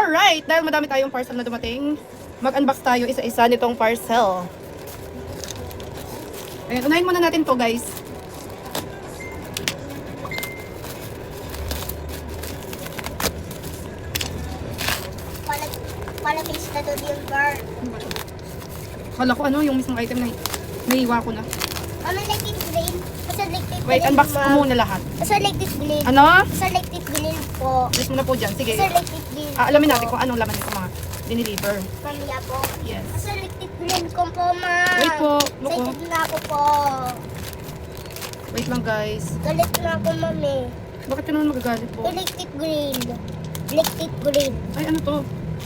Alright, dahil madami tayong parcel na dumating, mag-unbox tayo isa-isa nitong parcel. Ayan, unahin muna natin to guys. Palapis na doon yung girl. Kala ko ano, yung mismong item na naiiwa ko na. Electric green. Kasi electric Wait, green, unbox ko ma'am. muna lahat. Kasi electric green. Ano? Kasi electric green po. List mo na po dyan. Sige. Kasi electric green. Alamin natin kung anong laman nito mga diniliver. Mamaya po. Yes. Kasi electric green ko po, ma'am. Wait po. Look, oh. Excited na ako po. Wait lang guys. Galit na ako, mami. Bakit ka naman magagalit po? Electric green. Electric green. Ay, ano to?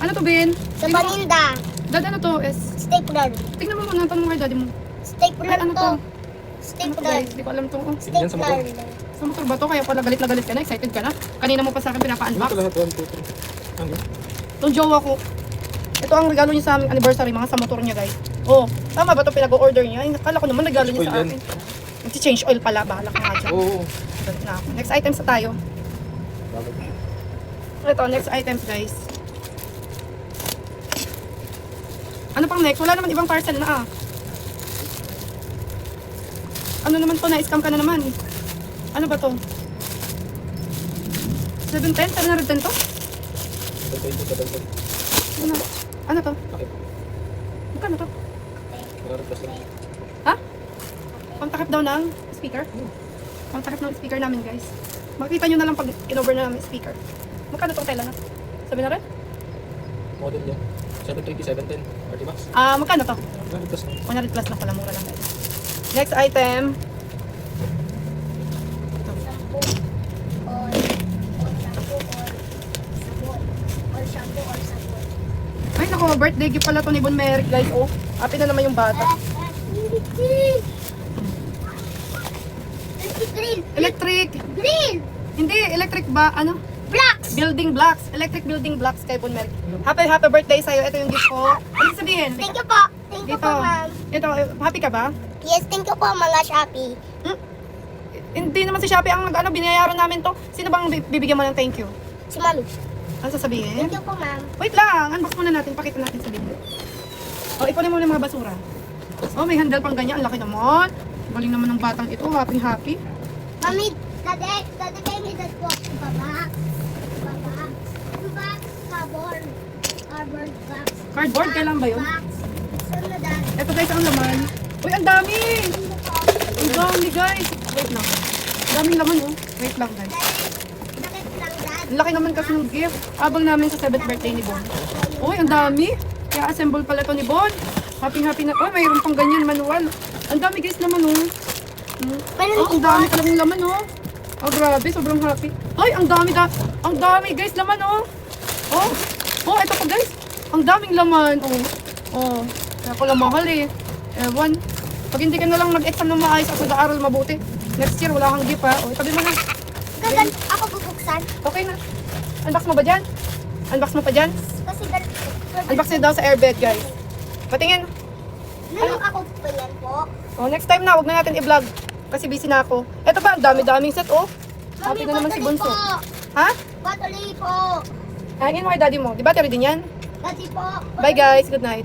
Ano to, Ben? Sa paninda. Dad, ano to? Stapler. Tingnan mo muna. Tanong mo kay daddy mo. Stapler Ay, ano to. to? Ano to Stapler. guys? Hindi ko alam to. Oh. Yan sa motor. Stapler. Sa motor ba to? Kaya pala galit na galit ka na. Excited ka na. Kanina mo pa sa akin Ano pinapa-unbox. ito lahat? 1, 2, 3. Ano? Itong jowa ko. Ito ang regalo niya sa aming anniversary, mga sa motor niya guys. Oh, tama ba ito pinag-order niya? Ay, akala ko naman regalo niya sa Oil yan. akin. Nag-change oil pala. Bahala ka nga dyan. Oo. Galit na ako. Next items na tayo. Ito, next items guys. Ano pang next? Wala naman ibang parcel na ah. Ano naman to? Na-scam ka na naman. Ano ba to? 710? 710 to? Ano? Ano to? Magkano to? Ha? Pangtakip daw ng speaker? Pangtakip ng speaker namin guys. Makikita nyo na lang pag in-over na namin speaker. Magkano tong tela na? Sabi na rin? Model niya. 720, 710. 30 bucks. Ah, magkano to? 100 plus na. 100 plus na pala, mura lang guys. Next item. Shampoo. Or shampoo or shampoo or sabon. Ay nako, birthday gift pala to ni Bon Merrick guys. Oh, happy na naman yung bata. Electric green. Electric. Green. Hindi, electric ba? Ano? Blacks. Building blocks. Electric building blocks kay Bon Merrick. Happy birthday sa'yo. Ito yung gift ko. Ano sabihin? Thank you po. Thank you Dito. po, ma'am. Ito, happy ka ba? Yes, thank you po, mga Shopee. Hindi naman si Shopee ang ano, binayaran namin to. Sino bang bibigyan mo ng thank you? Si Mami. Ano sasabihin? Thank you po, ma'am. Wait lang, unbox muna natin. Pakita natin sa video. O, ipunin mo na yung mga basura. Oh, may handle pang ganyan. Ang laki naman. Galing naman ng batang ito. Happy. Mami, dati kayo may box. Babak. Cardboard. Cardboard box. Cardboard, kailan ba yun? Box. Saan na dad? Ito guys, ang laman. Uy, ang dami! Ang dami guys. Wait lang. Ang daming laman oh. Wait lang guys. Bakit lang dad? Ang laki naman kasi ng gift. Abang namin sa 7th birthday ni Bon. Uy, ang dami. Kaya assemble pala to ni Bon. Happy na. Oh, mayroon pang ganyan manual. Ang dami guys naman oh. Oh, ang dami talagang laman oh. Oh, grabe. Sobrang happy. Ay, ang dami. Ang dami guys laman oh. Oh, ito pa guys. Ang daming laman oh. Oh, kaya ko lang mahal eh. Ewan. Pag hindi ka na lang nag-exam ng maayos at nag-aaral mabuti, next year wala kang gift ha. O, itabi mo na. Ako bubuksan. Okay na. Unbox mo ba dyan? Unbox mo pa dyan? Kasi Unbox niya daw sa airbed, guys. Patingin. Nalong ako pa yan po. O, next time na, huwag na natin i-vlog. Kasi busy na ako. Ito pa, ang dami-daming set, oh. Happy na naman si Bunso. Ha? Battery po. Hangin mo kay daddy mo. Di ba, tiri din yan? Daddy po. Bye, guys. Good night.